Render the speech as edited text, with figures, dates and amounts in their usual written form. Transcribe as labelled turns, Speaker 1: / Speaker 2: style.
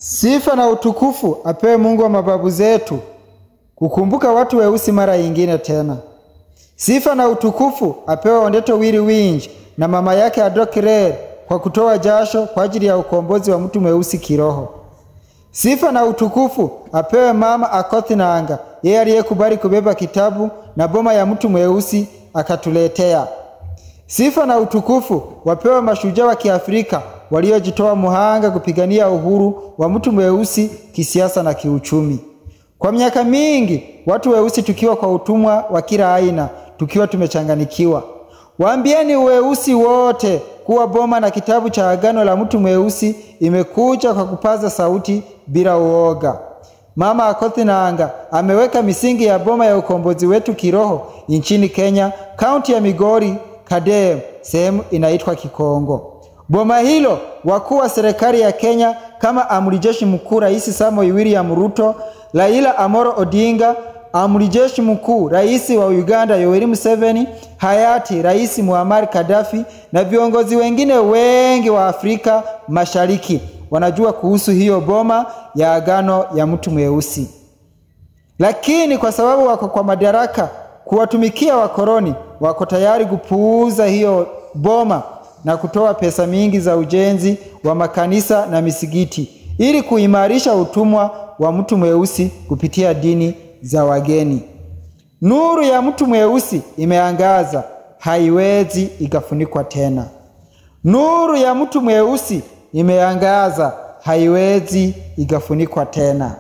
Speaker 1: Sifa na utukufu apewe Mungu wa mababu zetu kukumbuka watu weusi mara nyingine tena. Sifa na utukufu apewe Ondeto Willy Wingi na mama yake Adokirere kwa kutoa jasho kwa ajili ya ukombozi wa mtu mweusi kiroho. Sifa na utukufu apewe mama Akothi Nanga, yeye aliyekubali kubeba kitabu na boma ya mtu mweusi akatuletea. Sifa na utukufu wapewe mashujaa wa Kiafrika waliojitoa muhanga kupigania uhuru wa mtu mweusi kisiasa na kiuchumi. Kwa miaka mingi watu weusi tukiwa kwa utumwa wa kila aina, tukiwa tumechanganikiwa. Waambieni weusi wote kuwa boma na kitabu cha agano la mtu mweusi imekuja kwa kupaza sauti bila uoga. Mama Akothi Nanga ameweka misingi ya boma ya ukombozi wetu kiroho nchini Kenya, kaunti ya Migori, Kadem, sehemu inaitwa Kikongo. Boma hilo wakuu wa serikali ya Kenya kama Amiri Jeshi Mkuu Rais Samoei William Ruto, Raila Amolo Odinga, Amiri Jeshi Mkuu Rais wa Uganda Yoweri Museveni, hayati Rais Muammar Gaddafi na viongozi wengine wengi wa Afrika Mashariki wanajua kuhusu hiyo boma ya agano ya mtu mweusi. Lakini kwa sababu wako kwa madaraka kuwatumikia wakoloni, wako tayari kupuuza hiyo boma na kutoa pesa mingi za ujenzi wa makanisa na misikiti ili kuimarisha utumwa wa mtu mweusi kupitia dini za wageni. Nuru ya mtu mweusi imeangaza, haiwezi ikafunikwa tena. Nuru ya mtu mweusi imeangaza, haiwezi ikafunikwa tena.